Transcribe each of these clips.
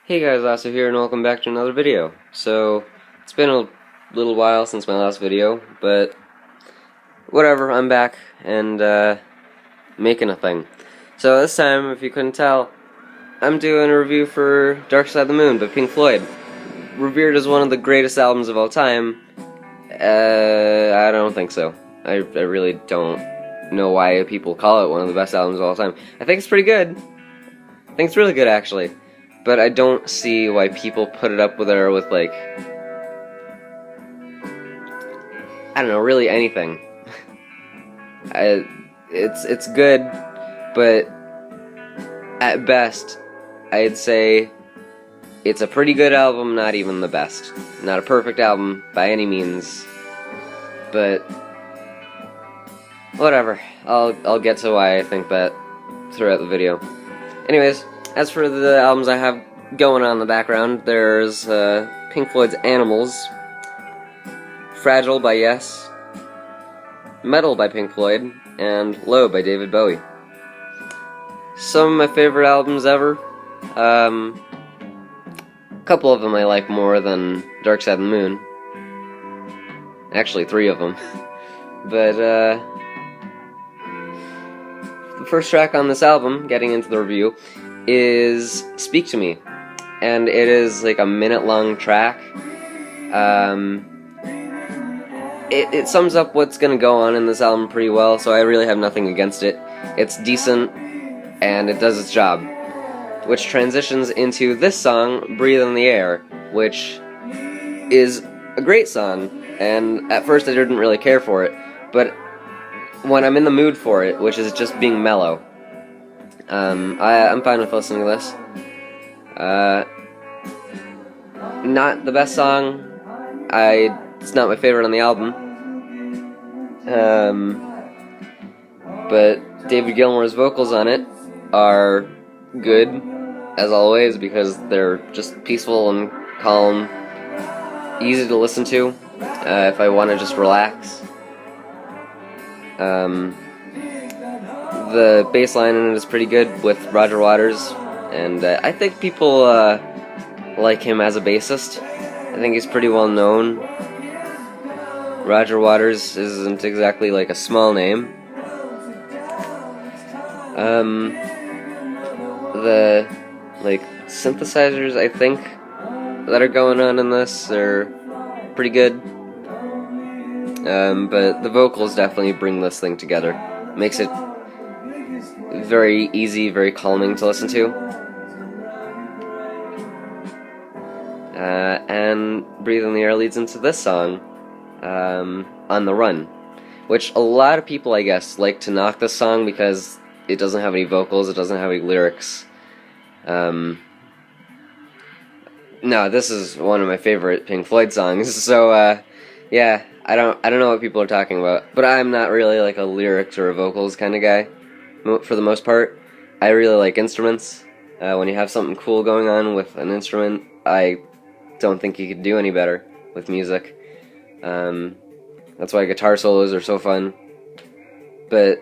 Hey guys, Lasso here, and welcome back to another video. So, it's been a little while since my last video, but whatever, I'm back, and making a thing. So this time, if you couldn't tell, I'm doing a review for Dark Side of the Moon by Pink Floyd. Revered as one of the greatest albums of all time, I don't think so. I really don't know why people call it one of the best albums of all time. I think it's pretty good. I think it's really good, actually. But I don't see why people put it up with there with, like, I don't know, really anything. It's good, but at best, I'd say it's a pretty good album, not even the best. Not a perfect album by any means, but whatever. I'll get to why I think that throughout the video. Anyways, as for the albums I have going on in the background, there's Pink Floyd's Animals, Fragile by Yes, Metal by Pink Floyd, and Low by David Bowie. Some of my favorite albums ever. A couple of them I like more than Dark Side of the Moon. Actually, 3 of them. But, the first track on this album, getting into the review, is Speak to Me. And it is like a minute-long track. It sums up what's gonna go on in this album pretty well, so I really have nothing against it. It's decent, and it does its job. Which transitions into this song, Breathe in the Air, which is a great song, and at first I didn't really care for it, but when I'm in the mood for it, which is just being mellow, I'm fine with listening to this. Not the best song. It's not my favorite on the album. But David Gilmour's vocals on it are good, as always, because they're just peaceful and calm, easy to listen to, if I want to just relax. The bass line in it is pretty good with Roger Waters, and I think people like him as a bassist. I think he's pretty well known. Roger Waters isn't exactly like a small name. The like synthesizers I think that are going on in this are pretty good. But the vocals definitely bring this thing together. Makes it very easy, very calming to listen to. And Breathe in the Air leads into this song, On the Run, which a lot of people, I guess, like to knock this song because it doesn't have any vocals, it doesn't have any lyrics. No, this is one of my favorite Pink Floyd songs, so, yeah, I don't know what people are talking about, but I'm not really like a lyrics or a vocals kind of guy, for the most part. I really like instruments. When you have something cool going on with an instrument, I don't think you could do any better with music. That's why guitar solos are so fun. But,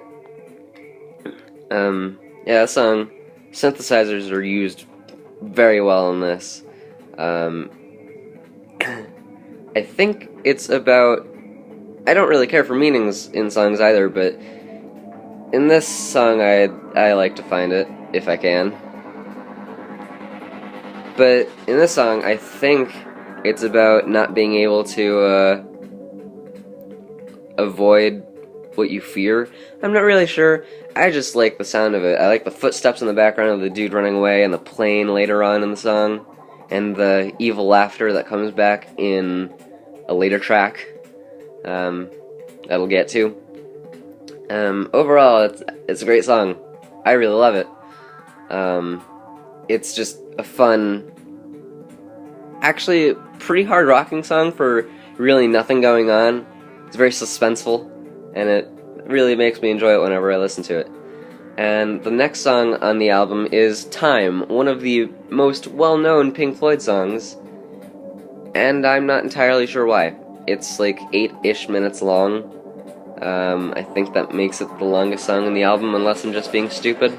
yeah, that song, synthesizers are used very well in this. I think it's about, I don't really care for meanings in songs either, but in this song I like to find it, if I can. But in this song, I think it's about not being able to avoid what you fear. I'm not really sure. I just like the sound of it. I like the footsteps in the background of the dude running away, and the plane later on in the song, and the evil laughter that comes back in a later track that'll get to. Overall, it's a great song. I really love it. It's just a fun, actually pretty hard rocking song for really nothing going on. It's very suspenseful, and it really makes me enjoy it whenever I listen to it. And the next song on the album is Time, one of the most well-known Pink Floyd songs, and I'm not entirely sure why. It's like 8-ish minutes long. I think that makes it the longest song in the album, unless I'm just being stupid.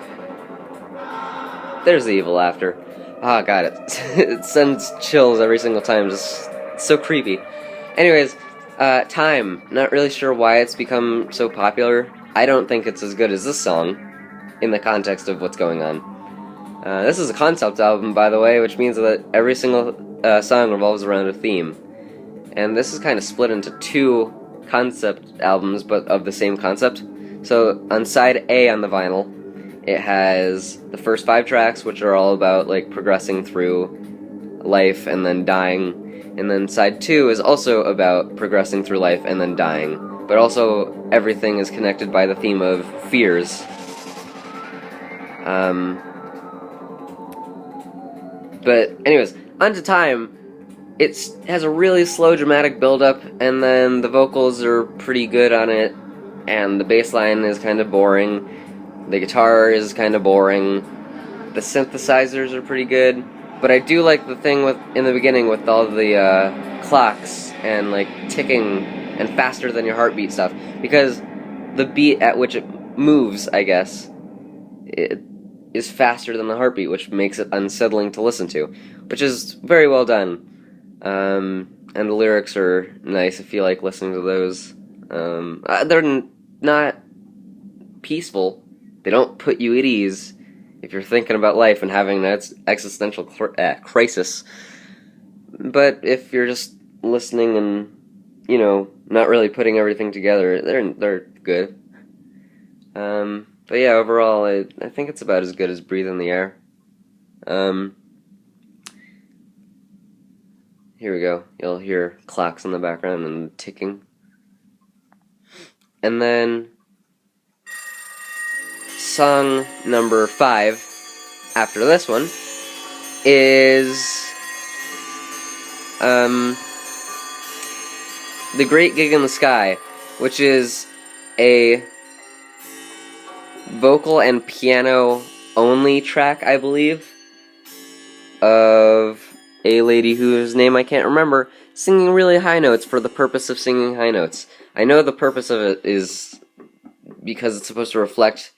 There's the evil laughter. Oh god, it sends chills every single time. Just it's so creepy. Anyways, Time. Not really sure why it's become so popular. I don't think it's as good as this song, in the context of what's going on. This is a concept album, by the way, which means that every single song revolves around a theme. And this is kind of split into two concept albums, but of the same concept. So, on side A on the vinyl, it has the first 5 tracks, which are all about, like, progressing through life and then dying. And then side 2 is also about progressing through life and then dying. But also, everything is connected by the theme of fears. But anyways, onto Time. It has a really slow, dramatic build-up, and then the vocals are pretty good on it, and the bass line is kind of boring. The guitar is kind of boring. The synthesizers are pretty good. But I do like the thing in the beginning with all the clocks and like ticking and faster than your heartbeat stuff, because the beat at which it moves, I guess, it is faster than the heartbeat, which makes it unsettling to listen to, which is very well done. And the lyrics are nice if you like listening to those. They're not peaceful. They don't put you at ease if you're thinking about life and having an existential crisis. But if you're just listening and, you know, not really putting everything together, they're good. But yeah, overall, I think it's about as good as Breathe in the Air. Here we go. You'll hear clocks in the background and ticking. And then song number 5 after this one is The Great Gig in the Sky, which is a vocal and piano only track, I believe, of a lady whose name I can't remember, singing really high notes for the purpose of singing high notes. I know the purpose of it is because it's supposed to reflect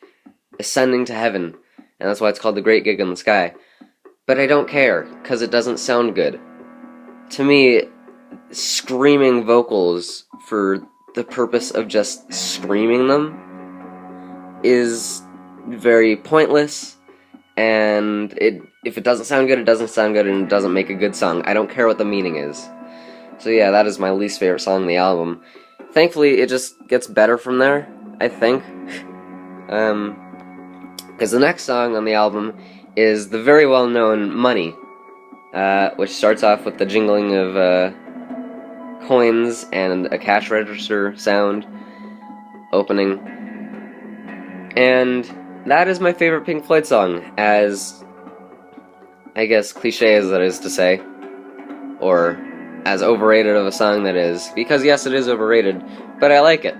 ascending to heaven, and that's why it's called The Great Gig in the Sky. But I don't care, because it doesn't sound good. To me, screaming vocals for the purpose of just screaming them is very pointless, and if it doesn't sound good, it doesn't sound good, and it doesn't make a good song. I don't care what the meaning is. So yeah, that is my least favorite song on the album. Thankfully, it just gets better from there, I think. Because the next song on the album is the very well-known Money, which starts off with the jingling of coins and a cash register sound opening. And that is my favorite Pink Floyd song, as, I guess, cliche as that is to say, or as overrated of a song that is, because yes, it is overrated, but I like it.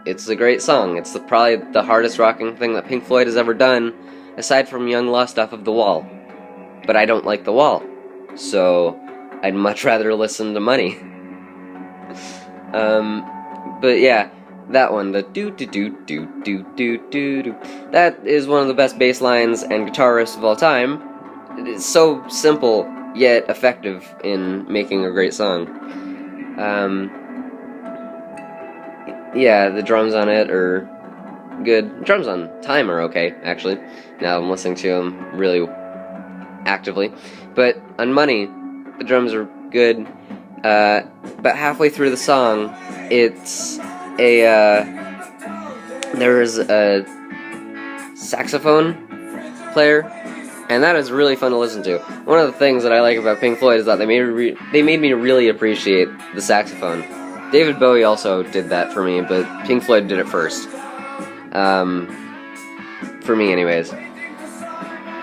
It's a great song. It's probably the hardest rocking thing that Pink Floyd has ever done, aside from Young Lust off of The Wall. But I don't like The Wall, so I'd much rather listen to Money. But yeah, that one, the do-do-do-do-do-do-do, that is one of the best bass lines and guitar riffs of all time. It's so simple, yet effective in making a great song. Yeah, the drums on it are good. Drums on Time are okay, actually. Now I'm listening to them really actively. But on Money, the drums are good. But halfway through the song, it's there's a saxophone player, and that is really fun to listen to. One of the things that I like about Pink Floyd is that they made me really appreciate the saxophone. David Bowie also did that for me, but Pink Floyd did it first. For me, anyways.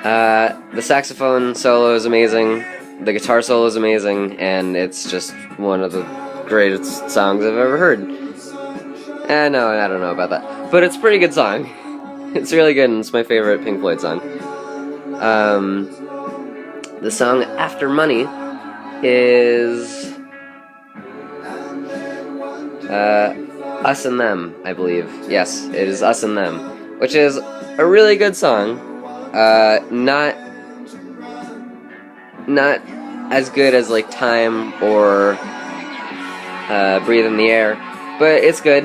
The saxophone solo is amazing, the guitar solo is amazing, and it's just one of the greatest songs I've ever heard. No, I don't know about that. But it's a pretty good song. It's really good, and it's my favorite Pink Floyd song. The song after Money is Us and Them, I believe. Yes, it is Us and Them, which is a really good song. Not not as good as like Time or Breathe in the Air, but it's good.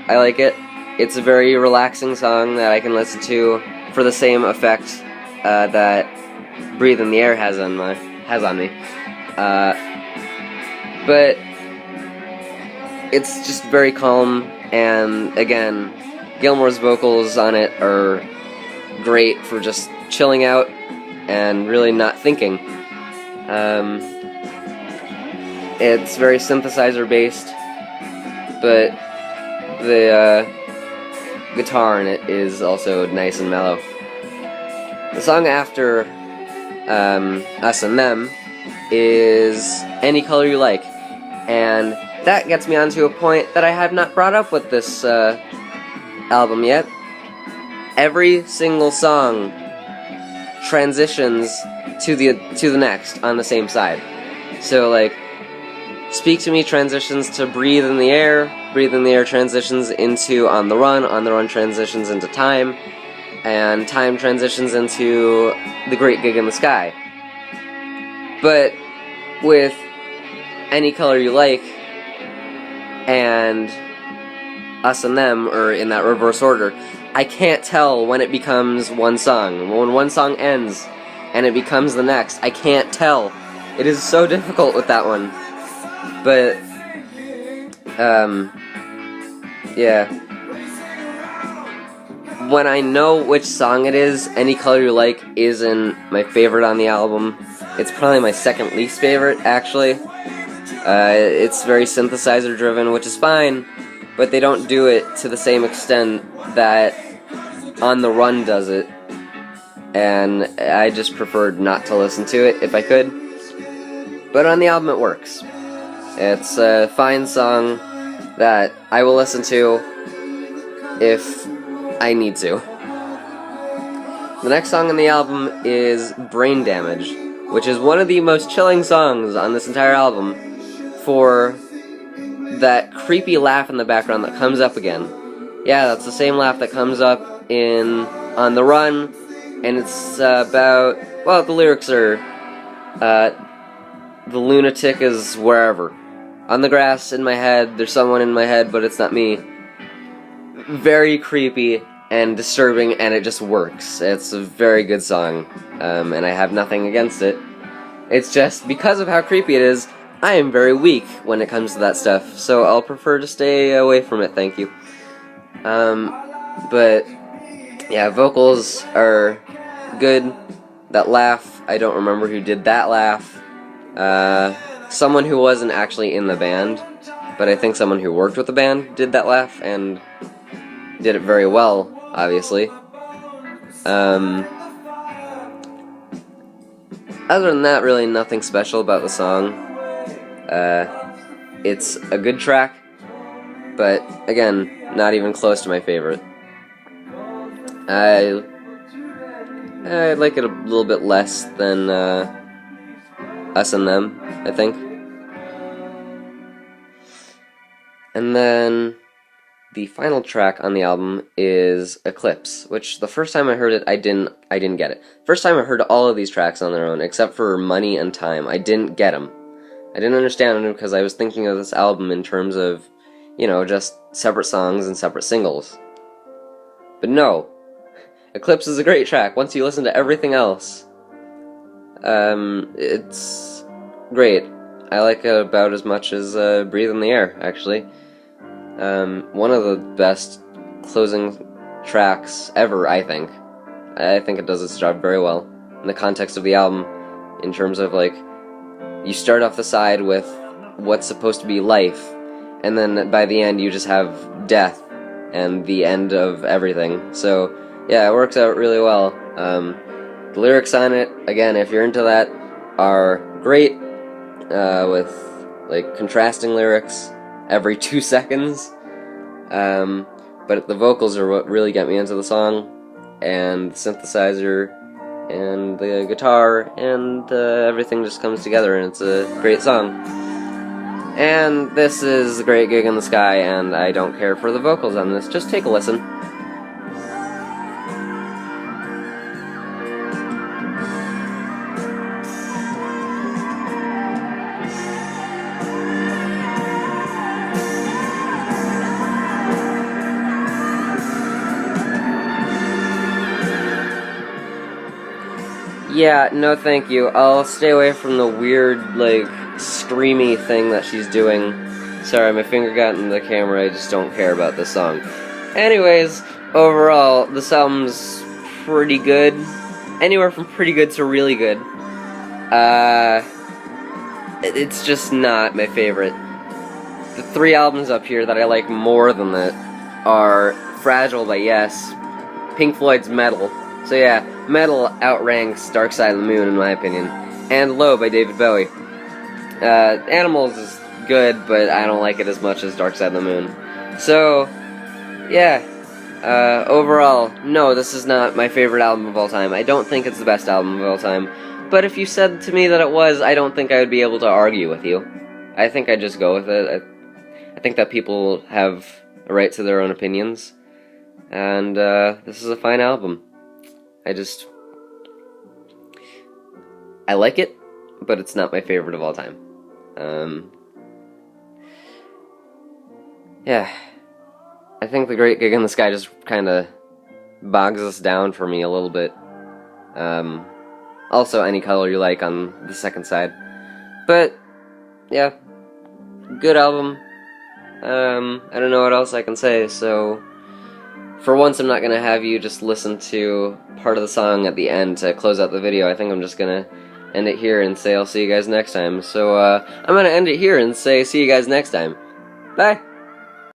I like it. It's a very relaxing song that I can listen to for the same effect that Breathe in the Air has on me. But it's just very calm, and again, Gilmour's vocals on it are great for just chilling out and really not thinking. It's very synthesizer based, but the guitar in it is also nice and mellow. The song after Us and Them is Any Color You Like, and that gets me onto a point that I have not brought up with this album yet. Every single song transitions to the next on the same side. So like, Speak to Me transitions to Breathe in the Air, Breathe in the Air transitions into On the Run transitions into Time, and Time transitions into The Great Gig in the Sky. But with Any Color You Like and Us and Them, or in that reverse order, I can't tell when it becomes one song. When one song ends and it becomes the next, I can't tell. It is so difficult with that one. But, yeah. When I know which song it is, Any Color You Like isn't my favorite on the album. It's probably my second least favorite, actually. It's very synthesizer driven, which is fine, but they don't do it to the same extent that On the Run does it. And I just preferred not to listen to it if I could. But on the album it works. It's a fine song that I will listen to if I need to. The next song on the album is Brain Damage, which is one of the most chilling songs on this entire album for that creepy laugh in the background that comes up again. Yeah, that's the same laugh that comes up in On the Run, and it's about, well, the lyrics are, the lunatic is wherever. On the grass, in my head, there's someone in my head, but it's not me. Very creepy and disturbing, and it just works. It's a very good song, and I have nothing against it. It's just, because of how creepy it is, I am very weak when it comes to that stuff, so I'll prefer to stay away from it, thank you. But, yeah, vocals are good. That laugh, I don't remember who did that laugh. Someone who wasn't actually in the band, but I think someone who worked with the band did that laugh, and did it very well, obviously. Other than that, really nothing special about the song. It's a good track, but again, not even close to my favorite. I like it a little bit less than Us and Them, I think. And then the final track on the album is Eclipse, which the first time I heard it, I didn't get it. First time I heard all of these tracks on their own, except for Money and Time, I didn't get them. I didn't understand them because I was thinking of this album in terms of, you know, just separate songs and separate singles. But no, Eclipse is a great track. Once you listen to everything else, it's great. I like it about as much as Breathe in the Air, actually. One of the best closing tracks ever, I think. I think it does its job very well in the context of the album, in terms of, like, you start off the side with what's supposed to be life, and then by the end you just have death and the end of everything. So, yeah, it works out really well. The lyrics on it, again, if you're into that, are great, with, like, contrasting lyrics every 2 seconds. But the vocals are what really get me into the song, and the synthesizer, and the guitar, and everything just comes together, and it's a great song. And this is The Great Gig in the Sky, and I don't care for the vocals on this. Just take a listen. Yeah, no thank you. I'll stay away from the weird, like, screamy thing that she's doing. Sorry, my finger got in the camera, I just don't care about this song. Anyways, overall, this album's pretty good. Anywhere from pretty good to really good. It's just not my favorite. The 3 albums up here that I like more than that are Fragile by Yes, Pink Floyd's Metal. So yeah, Metal outranks Dark Side of the Moon in my opinion, and Low by David Bowie. Animals is good, but I don't like it as much as Dark Side of the Moon. So, yeah. Overall, no, this is not my favorite album of all time. I don't think it's the best album of all time. But if you said to me that it was, I don't think I would be able to argue with you. I think I'd just go with it. I think that people have a right to their own opinions. And, this is a fine album. I like it, but it's not my favorite of all time. Yeah. I think The Great Gig in the Sky just kind of bogs us down for me a little bit. Also, Any Color You Like on the second side. But, yeah. Good album. I don't know what else I can say, so for once I'm not going to have you just listen to part of the song at the end to close out the video. I think I'm just going to end it here and say I'll see you guys next time. So, I'm going to end it here and say see you guys next time. Bye!